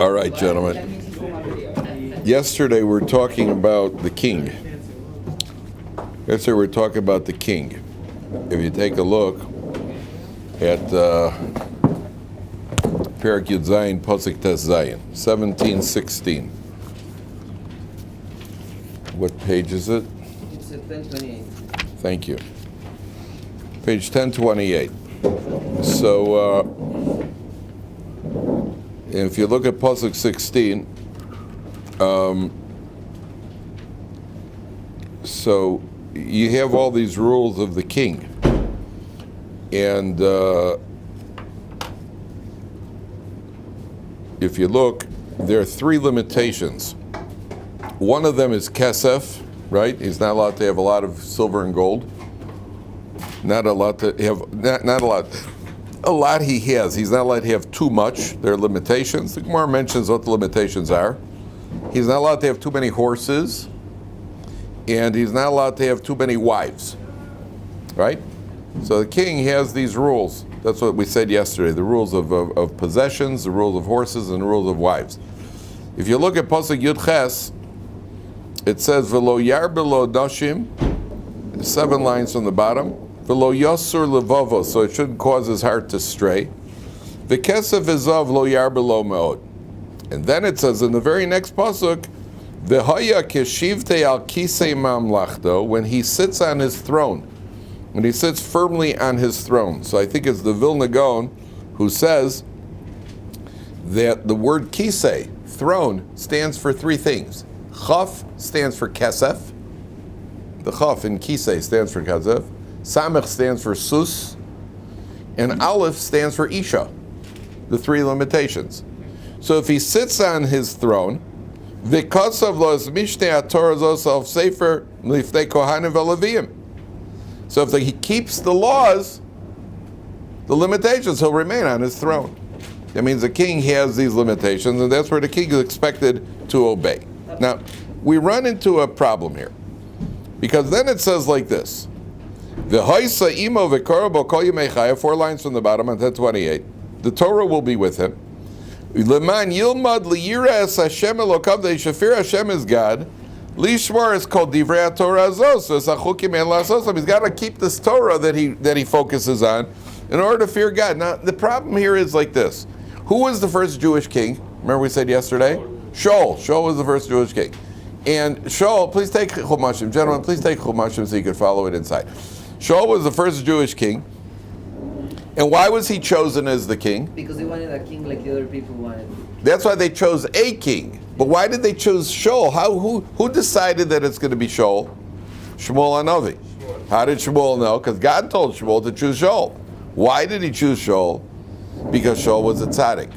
All right, gentlemen. Yesterday we were talking about the king. If you take a look at Perak Yud Zayin, Pasuk Tes Zayin, 17:16. What page is it? It's 1028. Thank you. Page 1028. So, if you look at Pasuk 16, so you have all these rules of the king, and if you look, there are three limitations. One of them is kesef, right? He's not allowed to have a lot of silver and gold. Not allowed to have, not a lot. A lot he has. He's not allowed to have too much. There are limitations. The Gemara mentions what the limitations are. He's not allowed to have too many horses, and he's not allowed to have too many wives, right? So the king has these rules. That's what we said yesterday, the rules of possessions, the rules of horses, and the rules of wives. If you look at Pasuk Yud Ches, it says, V'lo yarbelo dashim, 7 lines from the bottom, V'lo yosur levavo, so it shouldn't cause his heart to stray. V'kesef ezav lo yarbelo meod. And then it says in the very next pasuk, V'haya keshivte al kisei mamlachto, when he sits on his throne, when he sits firmly on his throne. So I think it's the Vilna Gaon who says that the word kisei, throne, stands for 3 things. Chaf stands for kesef. The chaf in kisei stands for kesef. Samech stands for sus. And aleph stands for isha. The 3 limitations. So if he sits on his throne, v'kasav lo es mishnei haTorah zos al sefer lifnei kohanim ve'levim. So if he keeps the laws, the limitations, he'll remain on his throne. That means the king has these limitations, and that's where the king is expected to obey. Now, we run into a problem here, because then it says like this: V'hoisa imo v'korabo kol yemei chaya, 4 lines from the bottom on 1028. The Torah will be with him. Leman yilmad liyira es Hashem elokav, the shafir Hashem is God. Lishmar is called divrei Torah azos. So it's achukim en lasosom. He's got to keep this Torah that he focuses on in order to fear God. Now the problem here is like this: who was the first Jewish king? Remember we said yesterday? Shaul. Shaul was the first Jewish king. And Shaul, please take chumashim, gentlemen. Please take chumashim so you can follow it inside. Shaul was the first Jewish king. And why was he chosen as the king? Because he wanted a king like the other people wanted. That's why they chose a king. But why did they choose Shaul? Who decided that it's going to be Shaul? Shmuel Hanavi. How did Shmuel know? Because God told Shmuel to choose Shaul. Why did he choose Shaul? Because Shaul was a tzaddik.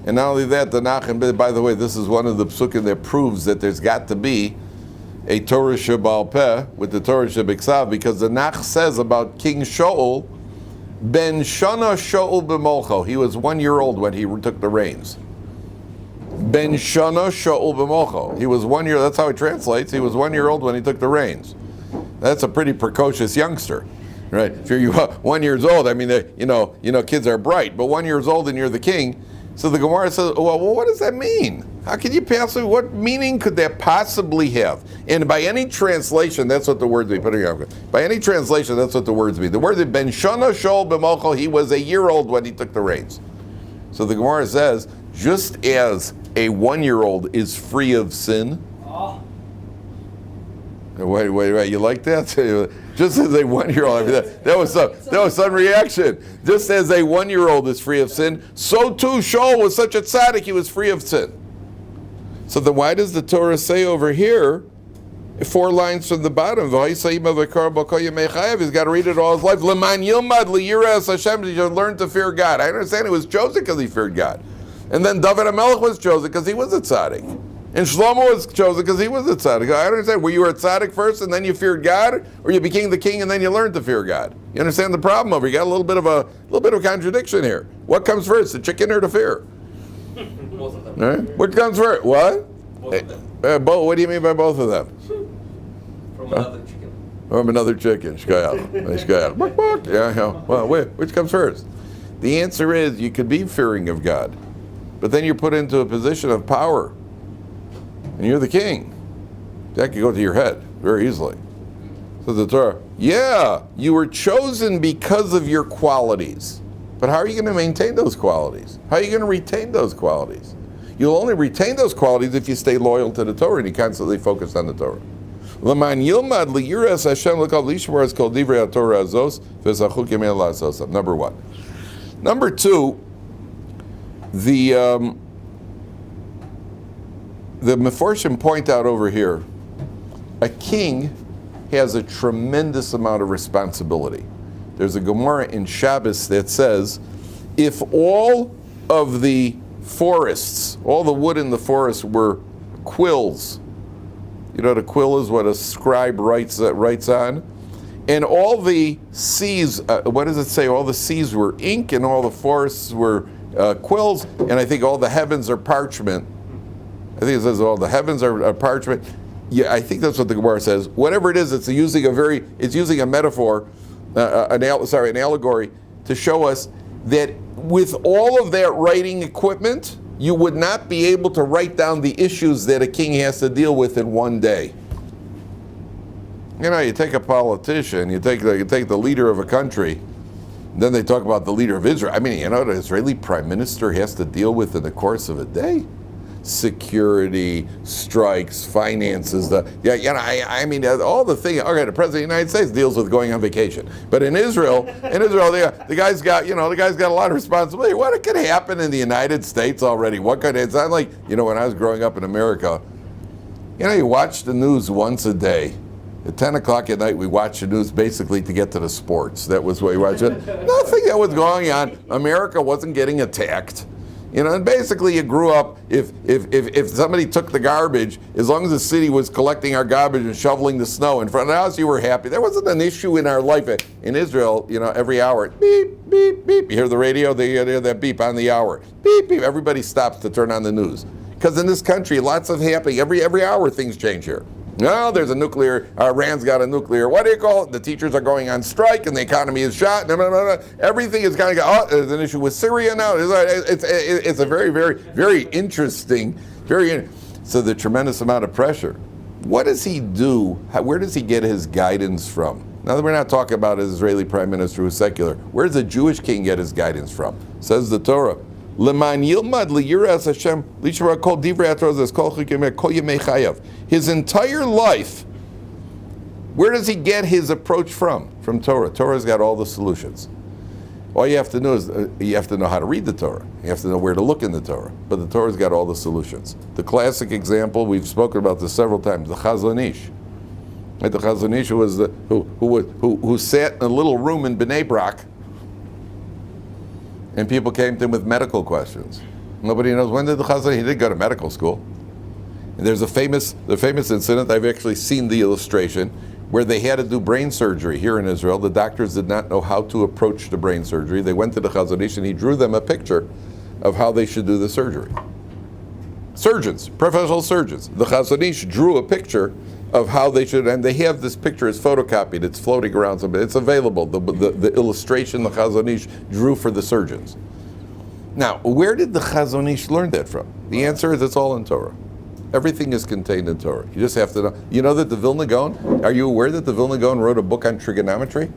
And not only that, the Nach, and by the way, this is one of the psukim that proves that there's got to be a Torah Shebal Peh with the Torah Shebiksav, because the Nach says about King Shaul, Ben Shana Shaul b'molcho. He was 1 year old when he took the reins. Ben Shana Shaul b'molcho. He was 1 year. That's how it translates. He was 1 year old when he took the reins. That's a pretty precocious youngster, right? If you're 1 year old, I mean, kids are bright, but 1 year old and you're the king. So the Gemara says, well, what does that mean? How could you possibly? What meaning could that possibly have? And by any translation, that's what the words mean. By any translation, that's what the words mean. The word is Ben Shana Shaul b'molcho. He was 1 year old when he took the reins. So the Gemara says, just as a 1 year old is free of sin. Oh. Wait, you like that? Just as a 1 year old, I mean, that was some reaction. Just as a 1 year old is free of sin, so too Shaul was such a tzaddik, he was free of sin. So then why does the Torah say over here, 4 lines from the bottom, he's got to read it all his life, Leman yilmad liyira es Hashem, he should learn to fear God. I understand he was chosen because he feared God. And then Dovid HaMelech was chosen because he was a tzaddik. And Shlomo was chosen because he was a tzaddik. I understand. Were you a tzaddik first and then you feared God, or you became the king and then you learned to fear God? You understand the problem over here? You got a little bit of contradiction here. What comes first, the chicken or the fear? Both of them. Right? What comes first? What? Both of them. Both. What do you mean by both of them? From another chicken. From another chicken. Yeah. Well, which comes first? The answer is you could be fearing of God. but then you're put into a position of power, and you're the king. That could go to your head very easily. So the Torah, yeah, you were chosen because of your qualities. But how are you going to maintain those qualities? How are you going to retain those qualities? You'll only retain those qualities if you stay loyal to the Torah and you constantly focus on the Torah. Number one. Number two, the Meforshim point out over here, a king has a tremendous amount of responsibility. There's a Gemara in Shabbos that says, if all of the forests, all the wood in the forest were quills, you know what a quill is, what a scribe writes on, and all the seas, what does it say? All the seas were ink and all the forests were quills, and I think all the heavens are parchment. I think it says all the heavens are parchment. Yeah, I think that's what the Gemara says. Whatever it is, it's using a metaphor, an allegory to show us that with all of that writing equipment, you would not be able to write down the issues that a king has to deal with in one day. You know, you take a politician, you take the leader of a country, then they talk about the leader of Israel. I mean, you know what an Israeli prime minister has to deal with in the course of a day? Security, strikes, finances, all the things. Okay, the president of the United States deals with going on vacation, but in Israel, the guy's got a lot of responsibility. What could happen in the United States already? It's not like, when I was growing up in America, you watch the news once a day. At 10 o'clock at night, we watched the news basically to get to the sports. That was what we watched. Nothing that was going on. America wasn't getting attacked. And basically you grew up, if somebody took the garbage, as long as the city was collecting our garbage and shoveling the snow in front of the house, you were happy. There wasn't an issue in our life. In Israel, every hour, beep, beep, beep. You hear the radio, they hear that beep on the hour. Beep, beep. Everybody stops to turn on the news. Because in this country, lots of happening. Every hour things change here. No, there's a nuclear, Iran's got a nuclear, what do you call it? The teachers are going on strike and the economy is shot. Everything is kind of, there's an issue with Syria now. It's a very, very, very interesting, so the tremendous amount of pressure. What does he do? Where does he get his guidance from? Now that we're not talking about an Israeli prime minister who's secular, where does a Jewish king get his guidance from? Says the Torah. His entire life, where does he get his approach from? From Torah. Torah's got all the solutions. All you have to know is you have to know how to read the Torah. You have to know where to look in the Torah. But the Torah's got all the solutions. The classic example, we've spoken about this several times, the Chazon Ish. The Chazon Ish was who sat in a little room in Bnei Brak, and people came to him with medical questions. Nobody knows when did the Chazon, he did go to medical school. And there's the famous incident, I've actually seen the illustration, where they had to do brain surgery here in Israel. The doctors did not know how to approach the brain surgery. They went to the Chazon Ish and he drew them a picture of how they should do the surgery. Surgeons, professional surgeons. The Chazon Ish drew a picture of how they should, and they have this picture, it's photocopied, it's floating around somewhere, it's available, the illustration the Chazon Ish drew for the surgeons. Now, where did the Chazon Ish learn that from? The answer is it's all in Torah. Everything is contained in Torah. You just have to know. You know that the Vilna Gaon, are you aware that the Vilna Gaon wrote a book on trigonometry?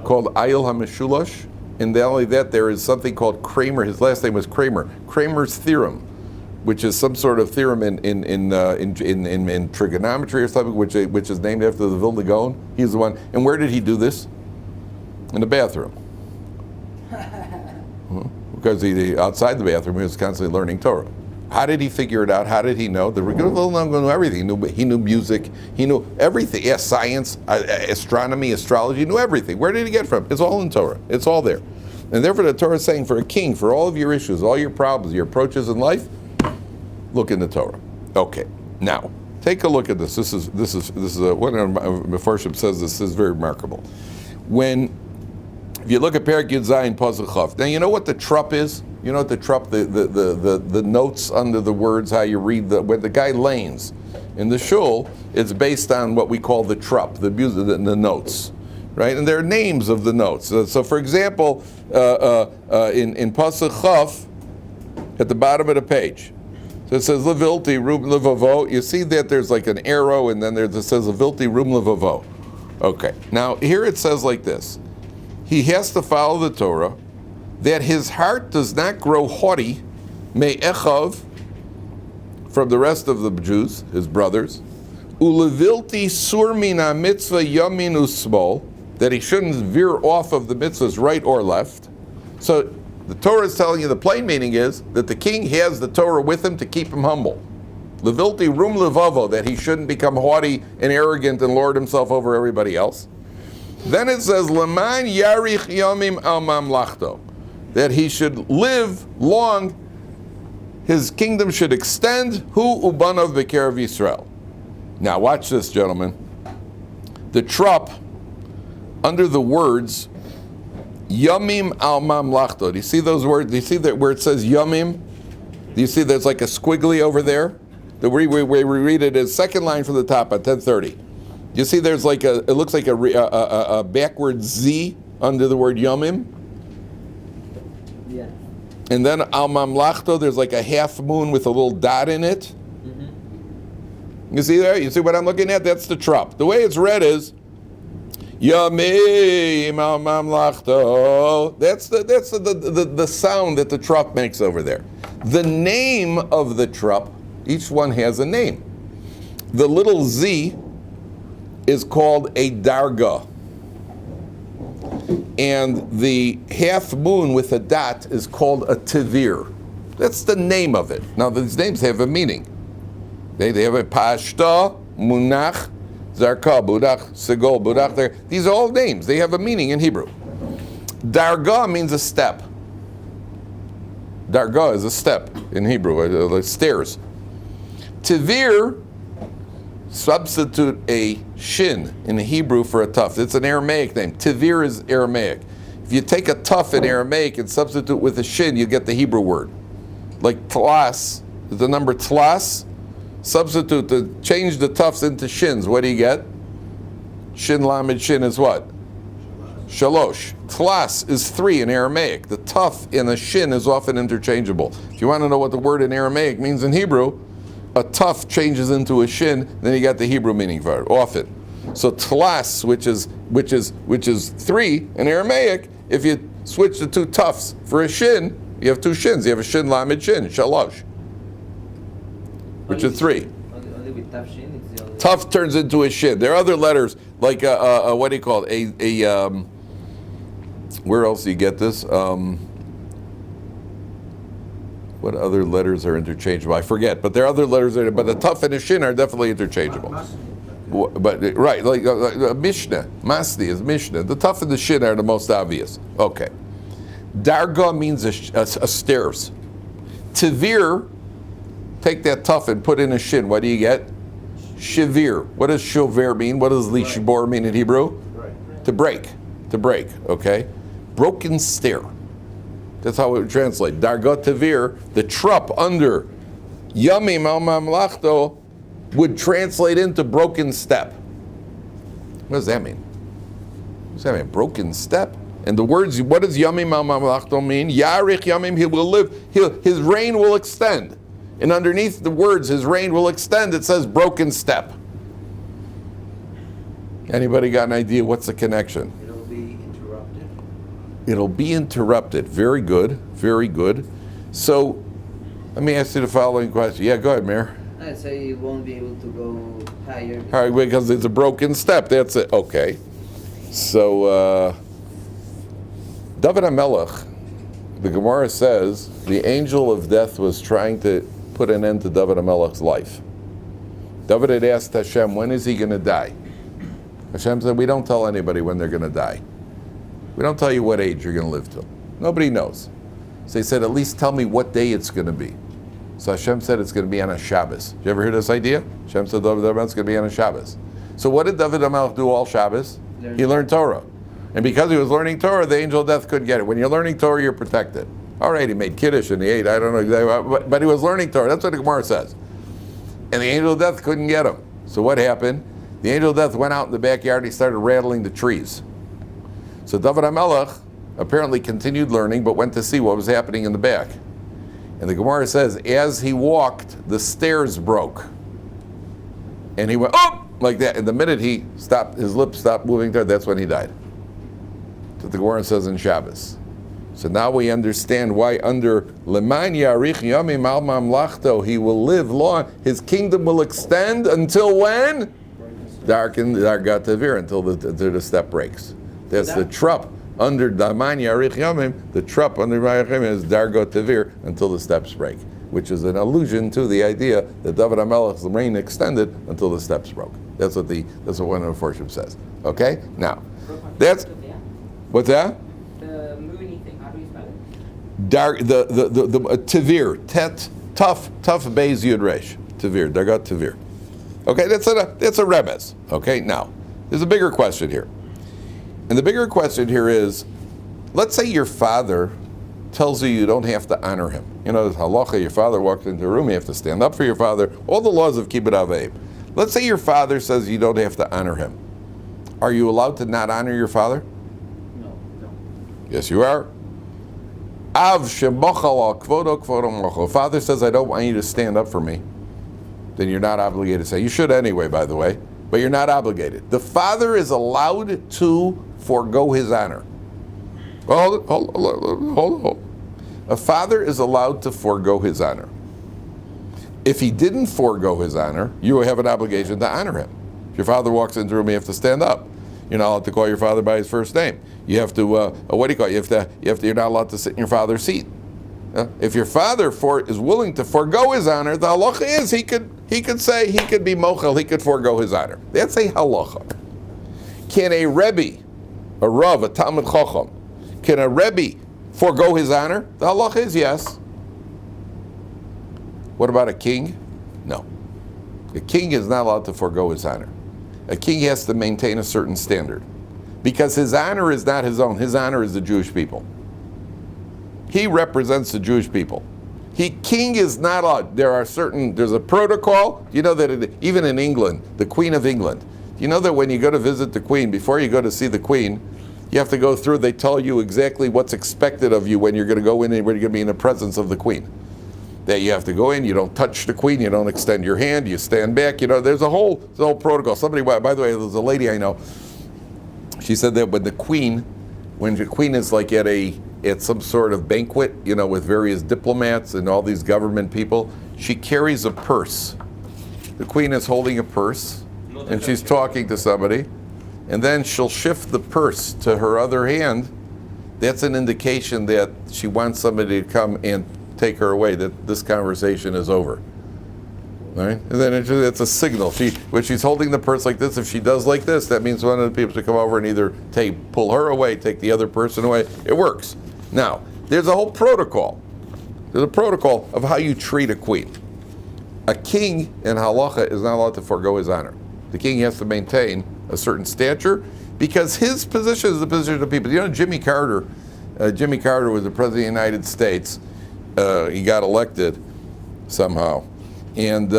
Called Ayil HaMeshulash? And not only that, there is something called Kramer, his last name was Kramer, Kramer's theorem, which is some sort of theorem in trigonometry or something, which is named after the Vilna Gaon. He's the one. And where did he do this? In the bathroom. Because outside the bathroom, he was constantly learning Torah. How did he figure it out? How did he know? The Vilna Gaon knew everything. He knew music. He knew everything. Yes, science, astronomy, astrology. He knew everything. Where did he get it from? It's all in Torah. It's all there. And therefore, the Torah is saying, for a king, for all of your issues, all your problems, your approaches in life, look in the Torah. Okay, now take a look at this. This is one of Meforshim says this is very remarkable. If you look at Perek Yud Zayin Pasuk Chaf, now you know what the trup is. You know what the trup, the notes under the words, how you read when the guy lanes in the shul. It's based on what we call the trup, the notes, right? And there are names of the notes. So for example, in Pasuk Chaf, at the bottom of the page. So it says Levilti Rum Levavo. You see that there's like an arrow, and then it says Levilti Rum Levavo. Okay. Now here it says like this: he has to follow the Torah, that his heart does not grow haughty, me'echav, from the rest of the Jews, his brothers, ulevilti sur mina mitzvah yamin usmol, that he shouldn't veer off of the mitzvahs right or left. So the Torah is telling you, the plain meaning is that the king has the Torah with him to keep him humble. Levilti rum levavo, that he shouldn't become haughty and arrogant and lord himself over everybody else. Then it says, Leman yarich yamim al mamlachto, that he should live long, his kingdom should extend, hu ubanov b'kerev Yisrael. Now watch this, gentlemen. The trup, under the words, Yamim al mamlachto. Do you see those words? Do you see that where it says Yamim? Do you see there's like a squiggly over there? The way we read it is second line from the top at 1030. You see there's like it looks like a backward Z under the word Yamim? Yeah. And then al mamlachto, there's like a half moon with a little dot in it. Mm-hmm. You see there? You see what I'm looking at? That's the trup. The way it's read is Yamim al mamlachto. That's the sound that the trup makes over there. The name of the trup, each one has a name. The little Z is called a darga. And the half moon with a dot is called a tevir. That's the name of it. Now these names have a meaning. They have a pashta, munach, zarka, budach, segol, budach. These are all names. They have a meaning in Hebrew. Darga means a step. Darga is a step in Hebrew, like stairs. Tevir, substitute a shin in Hebrew for a tuf. It's an Aramaic name. Tevir is Aramaic. If you take a tuf in Aramaic and substitute with a shin, you get the Hebrew word. Like tlas, the number tlas, change the tufs into shins. What do you get? Shin lamed shin is what? Shalosh. Tlas is 3 in Aramaic. The tuf and the shin is often interchangeable. If you want to know what the word in Aramaic means in Hebrew, a tuf changes into a shin, then you got the Hebrew meaning for it, often. So tlas, which is 3 in Aramaic, if you switch the 2 tufs for a shin, you have 2 shins. You have a shin lamed shin, shalosh, which is 3. Only with taf shin, it's the only. Tuf turns into a shin. There are other letters, like what do you call it? Where else do you get this? What other letters are interchangeable? I forget, but there are other letters, but the tuf and the shin are definitely interchangeable. But right, like Mishnah, Masni is Mishnah. The tuf and the shin are the most obvious. Okay. Darga means a stairs. Tevir, take that tuf and put in a shin. What do you get? Shivir. What does shover mean? What does lishbor mean in Hebrew? Right. To break. To break. Okay. Broken stair. That's how it would translate. Darga tevir, the trup under Yamim al mamlachto, would translate into broken step. What does that mean? What does that mean? Broken step? And the words, what does Yamim al mamlachto mean? Yarich Yamim, he will live, his reign will extend. And underneath the words, his reign will extend, it says broken step. Anybody got an idea what's the connection? It'll be interrupted. It'll be interrupted. Very good, very good. So, let me ask you the following question. Yeah, go ahead, Mayor. I'd say you won't be able to go higher. All right, because it's a broken step. That's it. Okay. So, Dovid HaMelech, the Gemara says, the angel of death was trying to put an end to Dovid HaMelech's life. Dovid had asked Hashem, when is he going to die? Hashem said, we don't tell anybody when they're going to die. We don't tell you what age you're going to live to. Nobody knows. So he said, at least tell me what day it's going to be. So Hashem said it's going to be on a Shabbos. Did you ever hear this idea? Hashem said Dovid HaMelech going to be on a Shabbos. So what did Dovid HaMelech do all Shabbos? He learned Torah. And because he was learning Torah, the angel of death couldn't get it. When you're learning Torah, you're protected. All right, he made Kiddush and he ate, I don't know exactly, but he was learning Torah. That's what the Gemara says. And the angel of death couldn't get him. So what happened? The angel of death went out in the backyard, he started rattling the trees. So Dovid HaMelech apparently continued learning, but went to see what was happening in the back. And the Gemara says, as he walked, the stairs broke. And he went, oh, like that. And the minute he stopped, his lips stopped moving there, that's when he died. That's what the Gemara says in Shabbos. So now we understand why under Leman Yarich Yamim Al Mamlachto, he will live long. His kingdom will extend until when? Dargat Tavir, until the step breaks. That's the trup. Under Leman Yarich Yamim, the trup under Yarich Yamim is Dargat Tavir until the steps break, which is an allusion to the idea that David HaMelech's reign extended until the steps broke. That's what one of the Forshim says. Okay? Now, that's what's that? The moony thing, how do you spell it? The Tavir, tough Beis Yud Resh. Tavir, Dargat Tavir. Okay, that's a remez. Okay, now, there's a bigger question here. And the bigger question here is, let's say your father tells you don't have to honor him. You know, halacha, your father walked into a room, you have to stand up for your father, all the laws of Kibbut Aveim. Let's say your father says you don't have to honor him. Are you allowed to not honor your father? No. Yes, you are. Av shemochal al kvodo kvodo mochal. Father says, I don't want you to stand up for me. Then you're not obligated to say. You should anyway, by the way, but you're not obligated. The father is allowed to forego his honor. Hold. A father is allowed to forego his honor. If he didn't forego his honor, you have an obligation to honor him. If your father walks into a room, you have to stand up. You're not allowed to call your father by his first name. You have to, what do you call it? You're not allowed to sit in your father's seat. If your father is willing to forego his honor, the halacha is he could say, he could be mochel, he could forego his honor. That's a halacha. Can a Rebbe, a Rav, a Talmud Chacham, can a Rebbe forego his honor? The halacha is yes. What about a king? No. A king is not allowed to forego his honor. A king has to maintain a certain standard. Because his honor is not his own. His honor is the Jewish people. He represents the Jewish people. King is not allowed. There's a protocol. You know that even in England, the Queen of England, you know that when you go to visit the Queen, before you go to see the Queen, you have to go through, they tell you exactly what's expected of you when you're going to go in and when you're going to be in the presence of the Queen. That you have to go in, you don't touch the Queen, you don't extend your hand, you stand back. You know, there's a whole protocol. Somebody, by the way, there's a lady I know, she said that when the Queen is like at some sort of banquet, you know, with various diplomats and all these government people, she carries a purse. The Queen is holding a purse, and she's talking to somebody, and then she'll shift the purse to her other hand. That's an indication that she wants somebody to come and take her away, that this conversation is over. Right? And then it's a signal. When she's holding the purse like this, if she does like this, that means one of the people should come over and either pull her away, take the other person away. It works. Now, there's a whole protocol. There's a protocol of how you treat a queen. A king in halacha is not allowed to forego his honor. The king has to maintain a certain stature because his position is the position of people. You know, Jimmy Carter was the president of the United States. He got elected somehow. And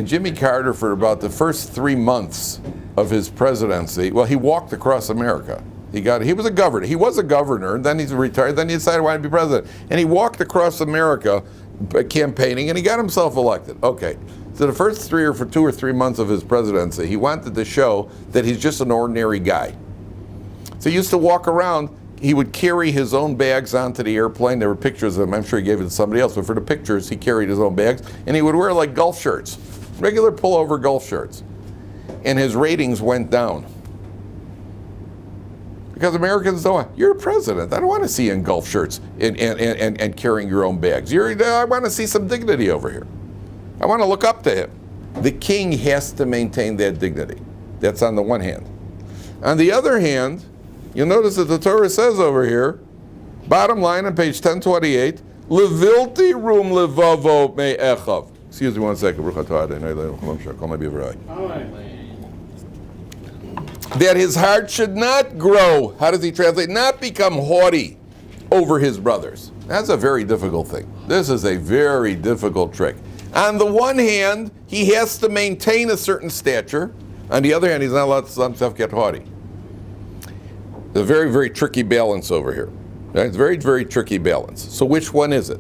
Jimmy Carter, for about the first 3 months of his presidency, well, he walked across America. He was a governor. He was a governor, and then he's retired. Then he decided he wanted to be president, and he walked across America, campaigning, and he got himself elected. Okay, so the first 2 or 3 months of his presidency, he wanted to show that he's just an ordinary guy. So he used to walk around. He would carry his own bags onto the airplane. There were pictures of him. I'm sure he gave it to somebody else, but for the pictures, he carried his own bags, and he would wear like golf shirts, regular pullover golf shirts, and his ratings went down. Because Americans don't want, you're a president. I don't want to see you in golf shirts and carrying your own bags. I want to see some dignity over here. I want to look up to him. The king has to maintain that dignity. That's on the one hand. On the other hand, you'll notice that the Torah says over here, bottom line on page 1028, Levilti rum levavo me'echav. Excuse me 1 second. That his heart should not grow. How does he translate? Not become haughty over his brothers. That's a very difficult thing. This is a very difficult trick. On the one hand, he has to maintain a certain stature. On the other hand, he's not allowed to let himself get haughty. It's a very, very tricky balance over here. Right? It's a very, very tricky balance. So which one is it?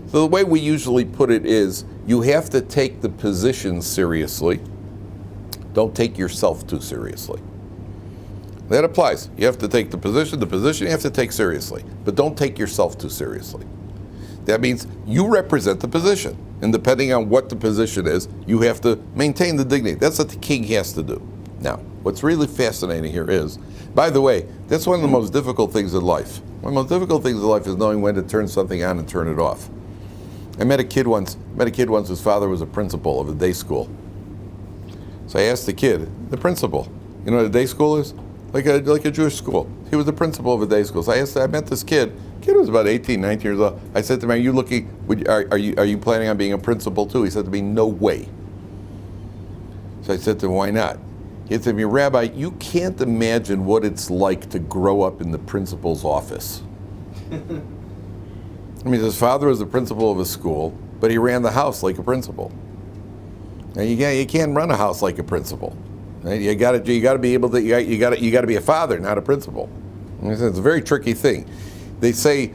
So the way we usually put it is, you have to take the position seriously. Don't take yourself too seriously. That applies. You have to take the position you have to take seriously. But don't take yourself too seriously. That means you represent the position. And depending on what the position is, you have to maintain the dignity. That's what the king has to do. Now, what's really fascinating here is, by the way, that's one of the most difficult things in life. One of the most difficult things in life is knowing when to turn something on and turn it off. I met a kid once whose father was a principal of a day school. So I asked the kid, the principal, you know what a day school is? Like a Jewish school. He was the principal of a day school. So I met this kid. Kid was about 18, 19 years old. I said to him, are you planning on being a principal too? He said to me, no way. So I said to him, why not? He said to me, Rabbi, you can't imagine what it's like to grow up in the principal's office. I mean, his father was the principal of a school, but he ran the house like a principal. Now you can't run a house like a principal. Right? You got to be able to. You got to be a father, not a principal. It's a very tricky thing. They say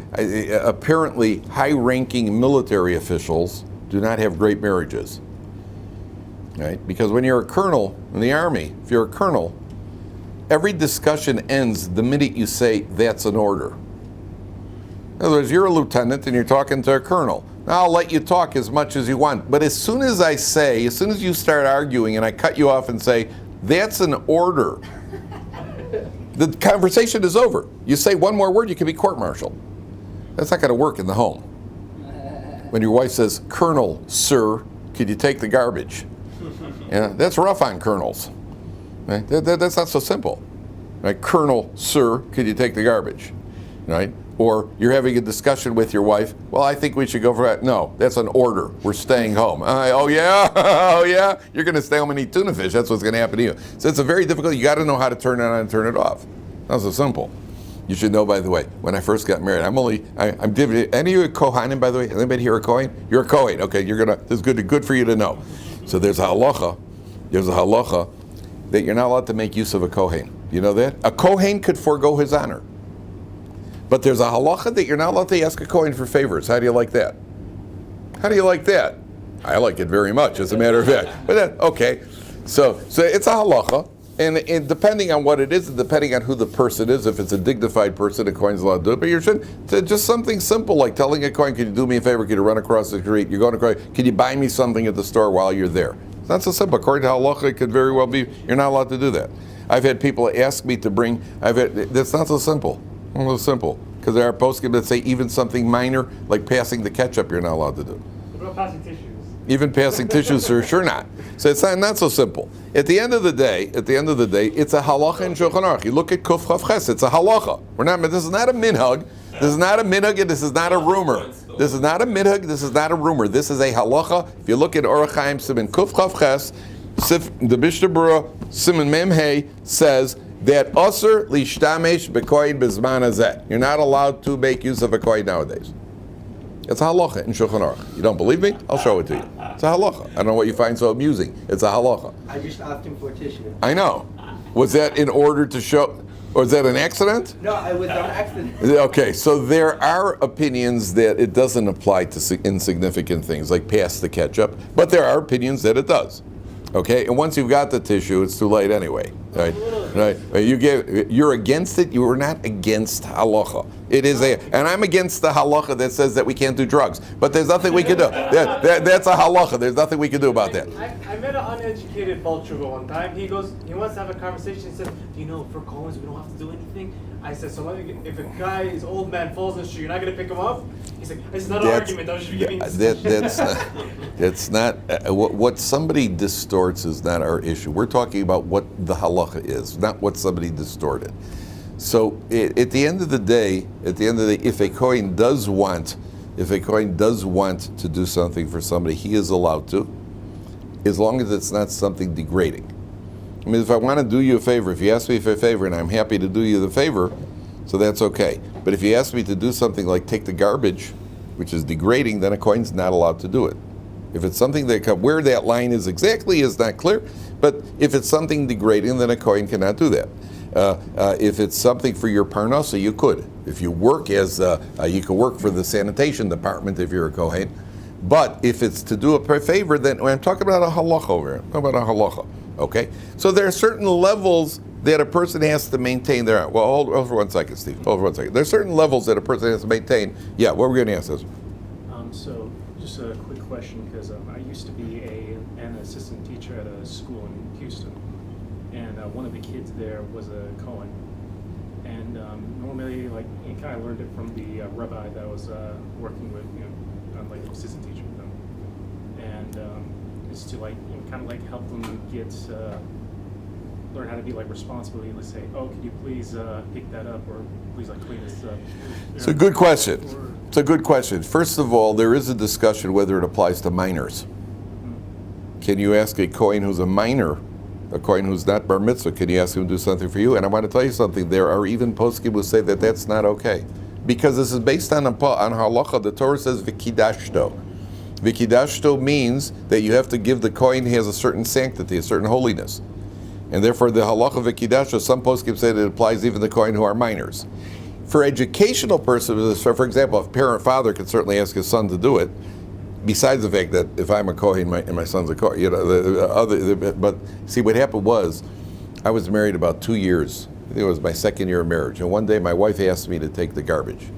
apparently high-ranking military officials do not have great marriages. Right? Because when you're a colonel in the army, if you're a colonel, every discussion ends the minute you say that's an order. In other words, you're a lieutenant and you're talking to a colonel. Now I'll let you talk as much as you want, but as soon as you start arguing and I cut you off and say, that's an order, the conversation is over. You say one more word, you can be court-martialed. That's not going to work in the home. When your wife says, Colonel, sir, could you take the garbage? That's rough on colonels. Right? That's not so simple. Right? Colonel, sir, could you take the garbage? Right? Or you're having a discussion with your wife. Well, I think we should go for that. No, that's an order. We're staying home. Oh yeah, oh yeah. You're going to stay home and eat tuna fish. That's what's going to happen to you. So it's a very difficult. You got to know how to turn it on and turn it off. Not so simple. You should know, by the way, when I first got married, I'm divided. Any of you a Kohanim, by the way? Anybody here a Kohen? You're a Kohen. Okay, this is good for you to know. So there's a halacha. There's a halacha that you're not allowed to make use of a Kohen. You know that? A Kohen could forego his honor. But there's a halacha that you're not allowed to ask a Kohen for favors. How do you like that? How do you like that? I like it very much, as a matter of fact. But okay, so it's a halacha, and depending on what it is, and depending on who the person is, if it's a dignified person, a Kohen's allowed to do it. But you should just something simple like telling a Kohen, "Can you do me a favor? Can you run across the street? You're going to Kohen. Can you buy me something at the store while you're there?" It's not so simple. According to halacha, it could very well be you're not allowed to do that. I've had people ask me to bring. That's not so simple. Not so simple. Because there are poskim that say even something minor, like passing the ketchup, you're not allowed to do. What about passing tissues? Even passing tissues, sure not. So it's not so simple. At the end of the day, it's a halacha in Shulchan Aruch. You look at Kuf Chav Ches, it's a halacha. This is not a minhag. This is not a minhag, and this is not a rumor. This is not a minhag. This is not a rumor. This is a halacha. If you look at Orach Chaim Siman Kuf Chav Ches, the Mishnah Berurah Siman Mem Hey says that Asur Lishtamesh B'Kohen B'Zman Hazeh. You're not allowed to make use of a Kohen nowadays. It's a halacha in Shulchan Aruch. You don't believe me? I'll show it to you. It's a halacha. I don't know what you find so amusing. It's a halacha. I just asked him for tissue. I know. Was that in order to show, or is that an accident? No, it was an accident. Okay, so there are opinions that it doesn't apply to insignificant things, like pass the ketchup, but there are opinions that it does. Okay, and once you've got the tissue, it's too late anyway. Right? You're against it. You are not against halacha. It is and I'm against the halacha that says that we can't do drugs. But there's nothing we can do. That's a halacha. There's nothing we can do about that. I met an uneducated Balchuva one time. He wants to have a conversation. He says, for Kohens, we don't have to do anything. I said, so if a guy's old man falls in the street, you're not going to pick him up? He's like, it's not an argument. That should be giving that's not, what somebody distorts is not our issue. We're talking about what the halacha is, not what somebody distorted. So at the end of the day, if a Kohen does want to do something for somebody, he is allowed to, as long as it's not something degrading. I mean, if I want to do you a favor, if you ask me for a favor and I'm happy to do you the favor, so that's okay. But if you ask me to do something like take the garbage, which is degrading, then a Kohen's not allowed to do it. If it's something where that line is exactly is not clear, but if it's something degrading, then a Kohen cannot do that. If it's something for your parnasa, you could. If you work as, you can work for the sanitation department if you're a Kohen. But if it's to do a favor, then I'm talking about a halacha over here. I'm talking about a halacha. Okay? So there are certain levels that a person has to maintain their. Well, hold for 1 second, Steve. Hold for 1 second. There are certain levels that a person has to maintain. Yeah, what were we going to ask this? So, just a quick question, because I used to be an assistant teacher at a school in Houston, and one of the kids there was a Kohen. And normally, like, you kind of learned it from the Rabbi that was working with, I'm like an assistant teacher with them. And it's to, like, kind of like help them get, learn how to be, like, responsible. Let's say, oh, could you please pick that up, or please, like, clean this up. It's a good question. It's a good question. First of all, there is a discussion whether it applies to minors. Can you ask a Kohen who's a minor, a Kohen who's not bar mitzvah, can you ask him to do something for you? And I want to tell you something. There are even poskim who say that that's not okay, because this is based on halacha. The Torah says v'kidashto. V'kidashto means that you have to give the Kohen has a certain sanctity, a certain holiness, and therefore the halacha v'kidashto. Some poskim say that it applies even to Kohen who are minors. For educational purposes, for example, if parent father can certainly ask his son to do it. Besides the fact that if I'm a Kohen and my son's a Kohen, but see, what happened was, I was married about 2 years. I think it was my second year of marriage, and one day my wife asked me to take the garbage,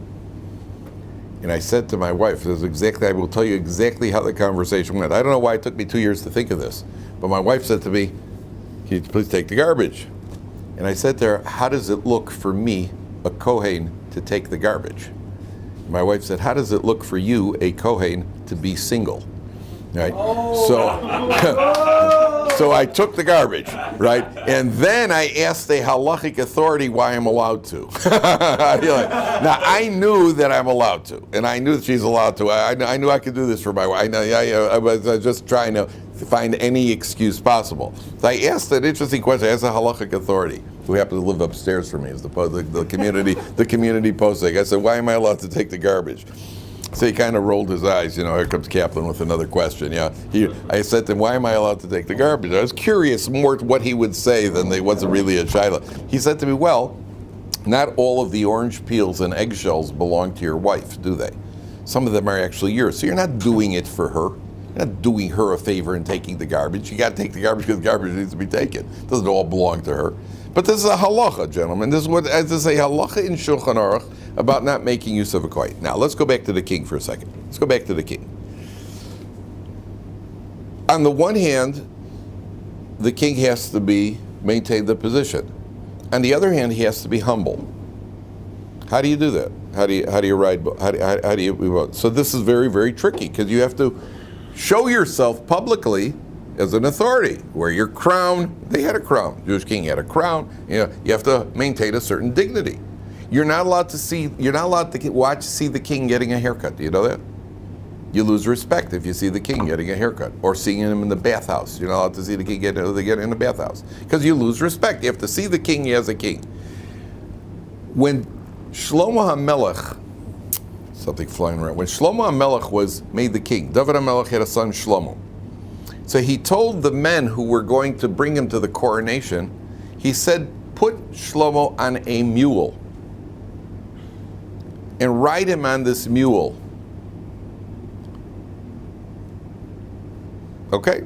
and I said to my wife, I will tell you exactly how the conversation went. I don't know why it took me 2 years to think of this, but my wife said to me, "Can you please take the garbage?" And I said to her, "How does it look for me, a Kohen, to take the garbage?" My wife said, "How does it look for you, a Kohen, to be single?" Right? So I took the garbage, right? And then I asked a halachic authority why I'm allowed to. Now, I knew that I'm allowed to, and I knew that she's allowed to. I knew I could do this for my wife. I was just trying to find any excuse possible. So I asked an interesting question. I asked a halachic authority, who happened to live upstairs from me, as the community posting. I said, "Why am I allowed to take the garbage?" So he kind of rolled his eyes. Here comes Kaplan with another question. I said to him, "Why am I allowed to take the garbage?" I was curious more what he would say than they wasn't really a shaila. He said to me, "Well, not all of the orange peels and eggshells belong to your wife, do they? Some of them are actually yours. So you're not doing it for her. You're not doing her a favor in taking the garbage. You got to take the garbage because the garbage needs to be taken. It doesn't all belong to her." But this is a halacha, gentlemen. This is a halacha in Shulchan Aruch about not making use of a kohen. Now, let's go back to the king for a second. Let's go back to the king. On the one hand, the king has to maintain the position. On the other hand, he has to be humble. How do you do that? How do you ride? How do you? So this is very, very tricky, because you have to show yourself publicly as an authority. Wear your crown. They had a crown. Jewish king had a crown. You have to maintain a certain dignity. You're not allowed to see the king getting a haircut. Do you know that? You lose respect if you see the king getting a haircut, or seeing him in the bathhouse. You're not allowed to see the king get in the bathhouse, because you lose respect. You have to see the king as a king. When Shlomo HaMelech, something flying around. When Shlomo HaMelech was made the king, Dovid HaMelech had a son, Shlomo. So he told the men who were going to bring him to the coronation, he said, "Put Shlomo on a mule and ride him on this mule." Okay,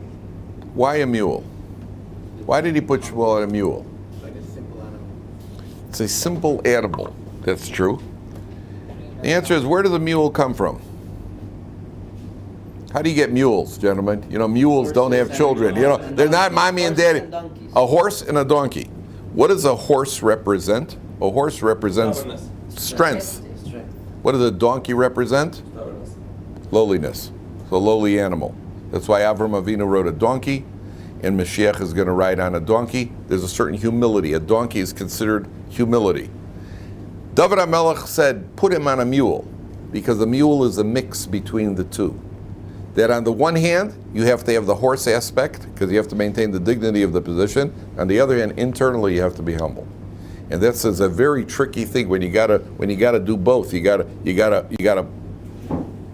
why a mule? Why did he put Shlomo on a mule? Like a simple animal. It's a simple animal. That's true. The answer is, where does a mule come from? How do you get mules, gentlemen? Mules don't have children. They're not mommy and daddy. A horse and a donkey. What does a horse represent? A horse represents strength. What does a donkey represent? Lowliness. It's a lowly animal. That's why Avram Avinu rode a donkey, and Mashiach is going to ride on a donkey. There's a certain humility. A donkey is considered humility. David HaMelech said, "Put him on a mule," because the mule is a mix between the two. That on the one hand, you have to have the horse aspect, because you have to maintain the dignity of the position. On the other hand, internally, you have to be humble. And that's a very tricky thing when you gotta do both. You gotta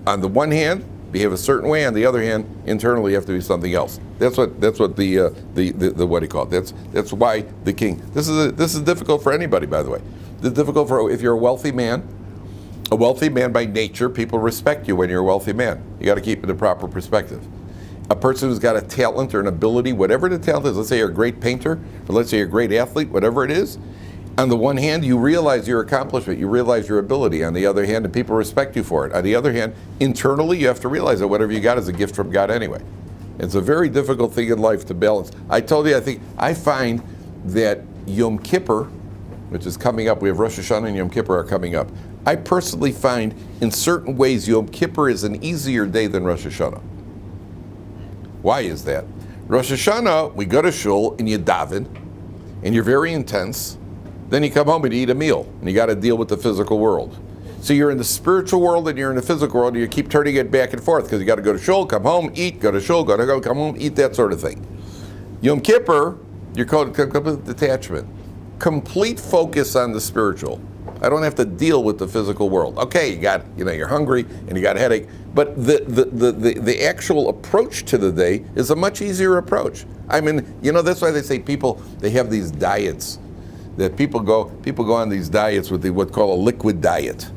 on the one hand behave a certain way, on the other hand, internally you have to be something else. That's what the what do you call it? That's why the king. This is difficult for anybody, by the way. difficult for if you're a wealthy man. A wealthy man by nature, people respect you when you're a wealthy man. You got to keep it in proper perspective. A person who's got a talent or an ability, whatever the talent is, let's say you're a great painter, or let's say you're a great athlete, whatever it is, on the one hand, you realize your accomplishment, you realize your ability. On the other hand, and people respect you for it. On the other hand, internally, you have to realize that whatever you got is a gift from God anyway. It's a very difficult thing in life to balance. I told you, I find that Yom Kippur, which is coming up, we have Rosh Hashanah and Yom Kippur are coming up. I personally find in certain ways Yom Kippur is an easier day than Rosh Hashanah. Why is that? Rosh Hashanah, we go to shul and you daven, and you're very intense. Then you come home and you eat a meal, and you got to deal with the physical world. So you're in the spiritual world and you're in the physical world, and you keep turning it back and forth because you got to go to shul, come home, eat, go to shul, come home, eat, that sort of thing. Yom Kippur, you're called complete detachment, complete focus on the spiritual. I don't have to deal with the physical world. Okay, you're hungry and you got a headache, but the actual approach to the day is a much easier approach. I mean, that's why they say they have these diets that people go on these diets with what's called a liquid diet.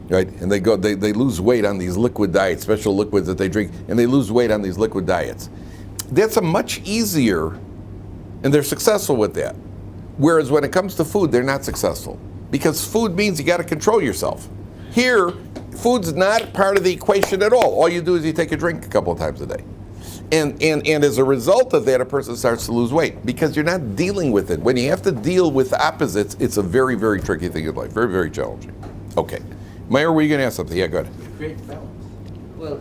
Right, and they lose weight on these liquid diets, special liquids that they drink, and they lose weight on these liquid diets. That's a much easier, and they're successful with that. Whereas when it comes to food, they're not successful because food means you got to control yourself. Here, food's not part of the equation at all. All you do is you take a drink a couple of times a day, and as a result of that, a person starts to lose weight because you're not dealing with it. When you have to deal with opposites, it's a very, very tricky thing in life. Very, very challenging. Okay. Mayor, were you going to ask something? Yeah, go ahead. Great balance. Well,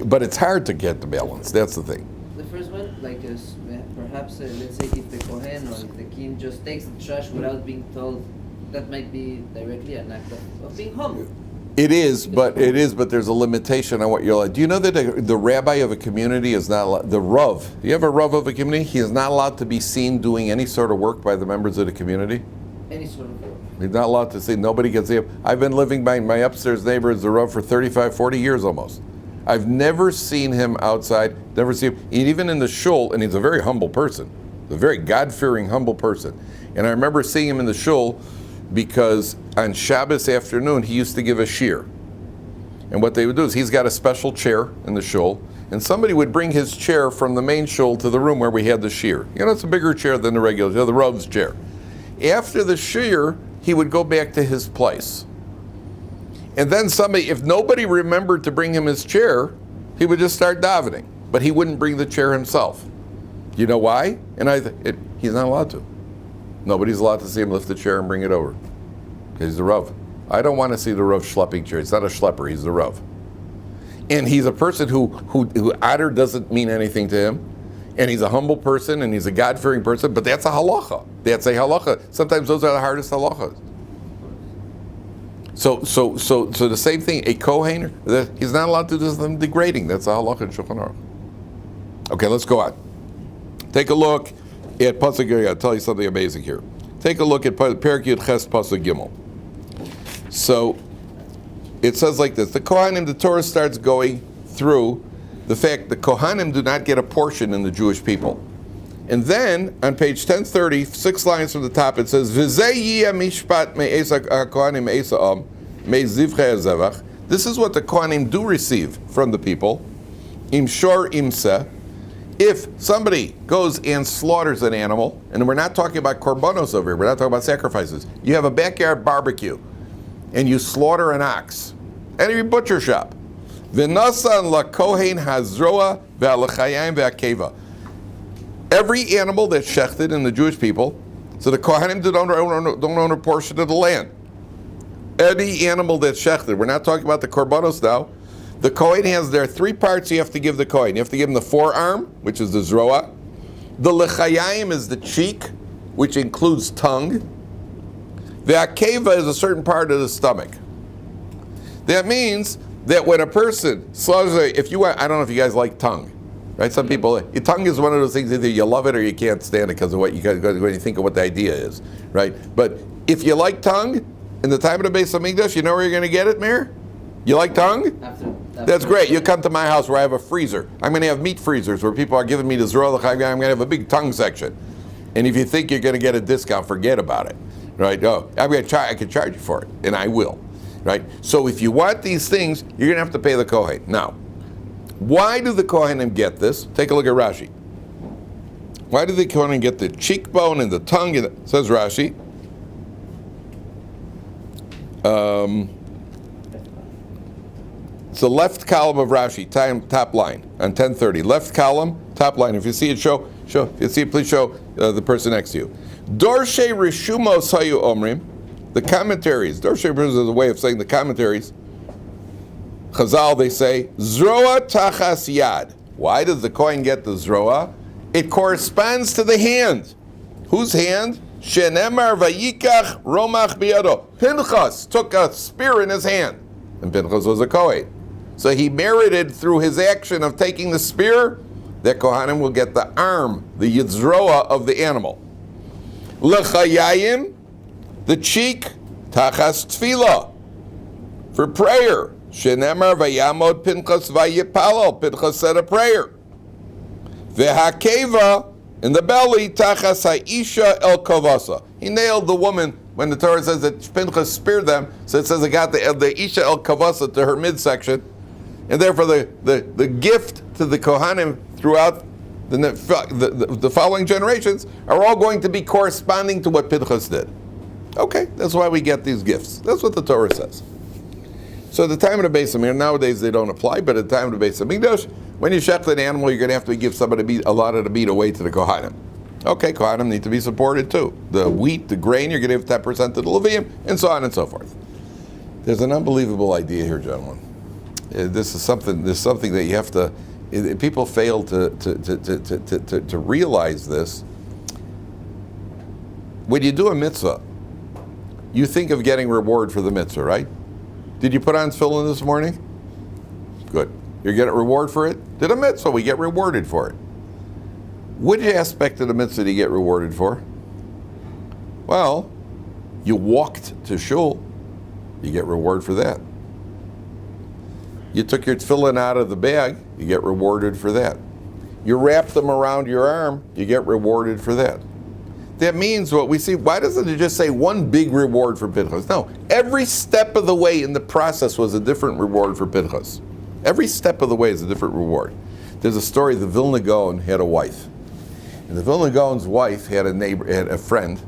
but it's hard to get the balance. That's the thing. the first one, perhaps, let's say if the Kohen or if the king just takes the trash without being told, that might be directly an act of being humble. It is, but there's a limitation on what you're allowed. Do you know that the rabbi of a community is not allowed, the Rav, you have a Rav of a community? He is not allowed to be seen doing any sort of work by the members of the community? Any sort of work. He's not allowed to see, nobody can see him. I've been living by my upstairs neighbor is the Rav for 35, 40 years almost. I've never seen him outside, never seen him, even in the shul, and he's a very humble person, a very God-fearing, humble person. And I remember seeing him in the shul because on Shabbos afternoon, he used to give a shir. And what they would do is he's got a special chair in the shul, and somebody would bring his chair from the main shul to the room where we had the shir. It's a bigger chair than the regular, the Rav's chair. After the shir, he would go back to his place. And then if nobody remembered to bring him his chair, he would just start davening. But he wouldn't bring the chair himself. You know why? And he's not allowed to. Nobody's allowed to see him lift the chair and bring it over. He's the Rav. I don't want to see the Rav schlepping chair. He's not a schlepper, he's the Rav. And he's a person who honor doesn't mean anything to him. And he's a humble person, and he's a God-fearing person, but that's a halacha. That's a halacha. Sometimes those are the hardest halachas. So the same thing, a Kohen, he's not allowed to do something degrading. That's a halacha in Shulchan Aruch. Okay, let's go on. Take a look at Pasuk, I'll tell you something amazing here. Take a look at Perek Yud Ches Pasuk Gimel. So, it says like this, the Kohanim, the Torah starts going through the fact the Kohanim do not get a portion in the Jewish people. And then, on page 1030, 6 lines from the top, it says, V'zeh yiyeh mishpat me'esa kohanim me'esa am, me'zivchei hazevach. This is what the Kohanim do receive from the people. Im shor imseh. If somebody goes and slaughters an animal, and we're not talking about korbanos over here, we're not talking about sacrifices. You have a backyard barbecue, and you slaughter an ox. Any butcher shop. V'nasan la kohen hazroa v'alachayim v'akeva. Every animal that's shechted in the Jewish people, so the Kohanim don't own a portion of the land. Any animal that's shechted, we're not talking about the korbanos now. The Kohen has there 3 parts you have to give the Kohen. You have to give him the forearm, which is the zroa. The lechayim is the cheek, which includes tongue. The akeva is a certain part of the stomach. That means that when a person slaughters, I don't know if you guys like tongue, right? Some people, tongue is one of those things, either you love it or you can't stand it because of what you think of what the idea is, right? But if you like tongue, in the time of the Beis Hamikdash, you know where you're going to get it, Mir? You like tongue? That's great. You come to my house where I have a freezer. I'm going to have meat freezers where people are giving me the Zorah L'chaim. I'm going to have a big tongue section. And if you think you're going to get a discount, forget about it. right? Oh, I'm going to charge. I can charge you for it, and I will, right? So if you want these things, you're going to have to pay the Kohen. Now, why do the Kohanim get this? Take a look at Rashi. Why do the Kohanim get the cheekbone and the tongue? Says Rashi. It's the left column of Rashi, top line on 1030. Left column, top line. If you see it, show. If you see it, please show the person next to you. Dorshe Rishumos Hayu Omrim. The commentaries. Dorshe Rishumos is a way of saying the commentaries. Chazal, they say, Zroa Tachas Yad. Why does the Kohen get the Zroa? It corresponds to the hand. Whose hand? Shenemar Vayikach Romach Biado. Pinchas took a spear in his hand. And Pinchas was a Kohen. So he merited through his action of taking the spear that Kohanim will get the arm, the Yitzroa of the animal. L'chayayim, the cheek, Tachas Tfilah, for prayer. Shenemar Vayamod Pinchas Vayipalal. Pinchas said a prayer. V'hakeva, in the belly, Tachas Ha'isha El Kavasa. He nailed the woman when the Torah says that Pinchas speared them, so it says it got the Isha El Kavasa to her midsection, and therefore the gift to the Kohanim throughout the following generations are all going to be corresponding to what Pinchas did. Okay, that's why we get these gifts. That's what the Torah says. So at the time of the Beis Hamikdash, nowadays they don't apply, but at the time of the Beis Hamikdash, when you shecht an animal, you're going to have to give somebody a lot of the meat away to the Kohanim. Okay, Kohanim need to be supported too. The wheat, the grain, you're going to give 10% to the Leviim, and so on and so forth. There's an unbelievable idea here, gentlemen. This is something that you have to. People fail to realize this. When you do a mitzvah, you think of getting reward for the mitzvah, right? Did you put on tefillin this morning? Good. You get a reward for it? Did a mitzvah, we get rewarded for it. Which aspect of the mitzvah do you get rewarded for? Well, you walked to shul, you get reward for that. You took your tefillin out of the bag, you get rewarded for that. You wrap them around your arm, you get rewarded for that. That means what we see, why doesn't it just say one big reward for Pinchas? No, every step of the way in the process was a different reward for Pinchas. Every step of the way is a different reward. There's a story, the Vilna Gaon had a wife. And the Vilna Gaon's wife had a friend,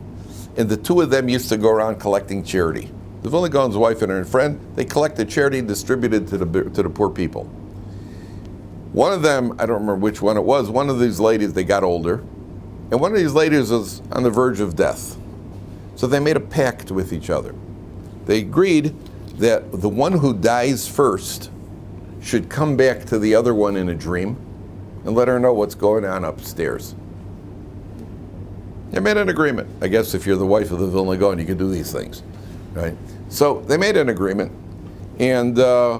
and the two of them used to go around collecting charity. The Vilna Gaon's wife and her friend, they collected charity and distributed to the poor people. One of them, I don't remember which one it was, one of these ladies, they got older, and one of these ladies was on the verge of death. So they made a pact with each other. They agreed that the one who dies first should come back to the other one in a dream and let her know what's going on upstairs. They made an agreement. I guess if you're the wife of the Vilna Gaon, you can do these things, right? So they made an agreement, and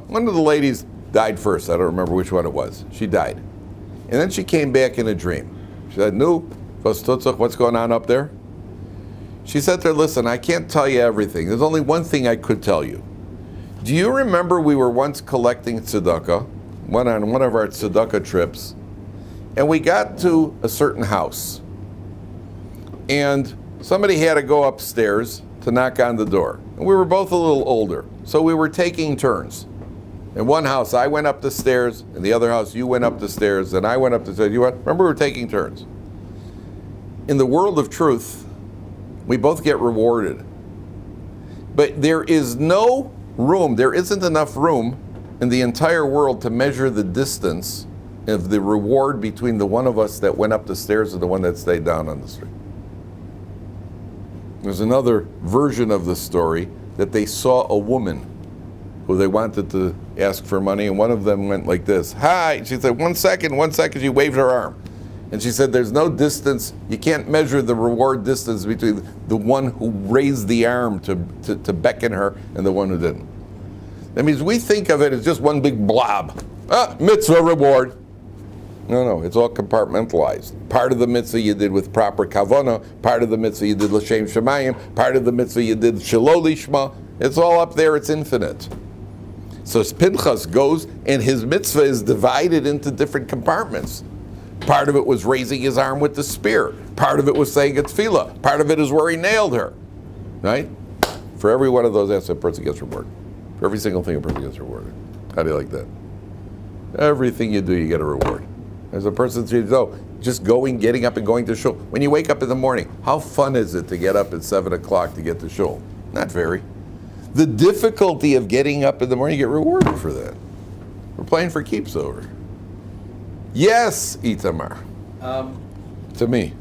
one of the ladies died first. I don't remember which one it was. She died. And then she came back in a dream. She said, "Nu, what's going on up there?" She said to her, "Listen, I can't tell you everything. There's only one thing I could tell you. Do you remember we were once collecting tzedakah, went on one of our tzedakah trips, and we got to a certain house, and somebody had to go upstairs to knock on the door. And we were both a little older, so we were taking turns. In one house, I went up the stairs, in the other house, you went up the stairs, and I went up the stairs. Remember, we were taking turns. In the world of truth, we both get rewarded. But there is no room, there isn't enough room in the entire world to measure the distance of the reward between the one of us that went up the stairs and the one that stayed down on the street." There's another version of the story that they saw a woman who they wanted to ask for money, and one of them went like this, "Hi." She said, one second, she waved her arm. And she said, there's no distance, you can't measure the reward distance between the one who raised the arm to beckon her and the one who didn't. That means we think of it as just one big blob. Mitzvah reward. No, it's all compartmentalized. Part of the mitzvah you did with proper kavanah, part of the mitzvah you did l'shem shemayim, part of the mitzvah you did shelo lishma. It's all up there, it's infinite. So Pinchas goes, and his mitzvah is divided into different compartments. Part of it was raising his arm with the spear. Part of it was saying a tefillah. Part of it is where he nailed her. right? For every one of those answers, a person gets rewarded. For every single thing, a person gets rewarded. How do you like that? Everything you do, you get a reward. As a person says, just getting up and going to shul. When you wake up in the morning, how fun is it to get up at 7 o'clock to get to shul? Not very. The difficulty of getting up in the morning, you get rewarded for that. We're playing for keeps over. Yes, Itamar. To me.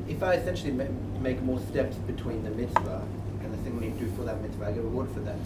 If I essentially make more steps between the mitzvah and the thing we need to do for that mitzvah, I get reward for that.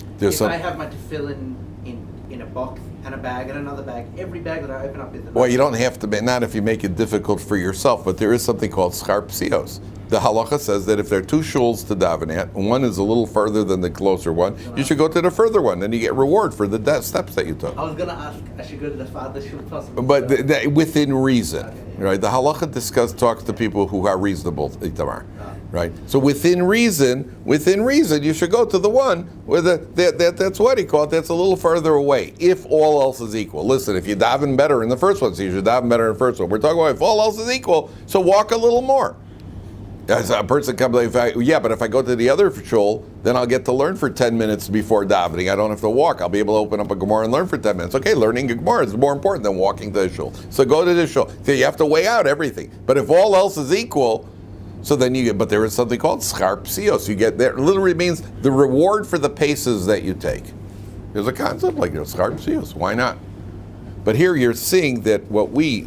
I have my tefillin in a box and a bag and another bag, every bag that I open up is another. Well, you don't have to, not if you make it difficult for yourself, but there is something called schar psios. The halacha says that if there are two shuls to daven at, and one is a little further than the closer one, you should go to the further one, and you get reward for the steps that you took. I was going to ask, I should go to the farthest shul possible. But within reason, right? The halacha talks to people who are reasonable, Itamar, right? So within reason, you should go to the one where that's what he called. That's a little further away, if all else is equal. Listen, if you daven better in the first one, so you should daven better in the first one. We're talking about if all else is equal, so walk a little more. As a person comes like, but if I go to the other shul, then I'll get to learn for 10 minutes before davening. I don't have to walk. I'll be able to open up a Gemara and learn for 10 minutes. Okay, learning a Gemara is more important than walking to the shul. So go to the shul. So you have to weigh out everything. But if all else is equal, so then you get, but there is something called schar psios. You get there, literally means the reward for the paces that you take. There's a concept like schar psios. Why not? But here you're seeing that what we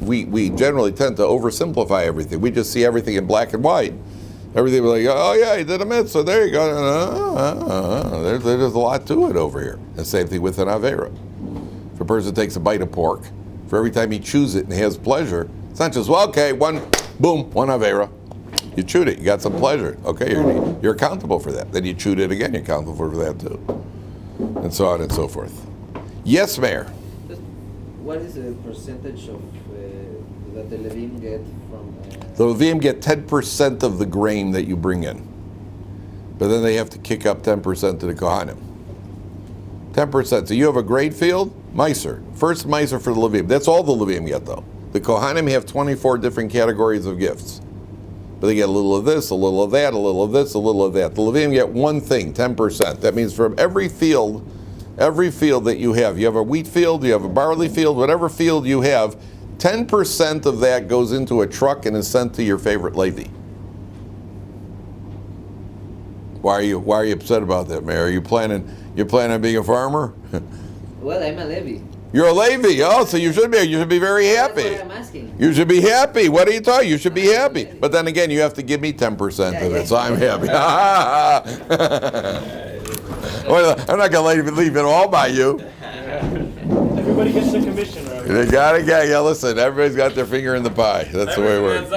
generally tend to oversimplify everything. We just see everything in black and white. Everything we're like, oh yeah, he did a mitzvah, there you go. There's a lot to it over here. The same thing with an avera. If a person takes a bite of pork, for every time he chews it and he has pleasure, it's not just, one avera. You chewed it, you got some pleasure. Okay, you're accountable for that. Then you chewed it again, you're accountable for that too. And so on and so forth. Yes, Mayor. What is the percentage of that the Levim get from? The Levim get 10% of the grain that you bring in, but then they have to kick up 10% to the Kohanim. 10%. So you have a grain field, Meiser. First Meiser for the Levim. That's all the Levim get though. The Kohanim have 24 different categories of gifts, but they get a little of this, a little of that, a little of this, a little of that. The Levim get one thing, 10%. That means from every field that you have a wheat field, you have a barley field, whatever field you have, 10% of that goes into a truck and is sent to your favorite Levi. Why are you upset about that, Mayor? You planning on being a farmer? Well, I'm a Levi. You're a Levi, so you should be very happy. That's what I'm asking. You should be happy. What are you talking? You should be happy. But then again, you have to give me 10% of it, so I'm happy. Well, I'm not going to leave it all by you. Everybody gets a commission, right? They got to get, listen, everybody's got their finger in the pie. That's the way it works.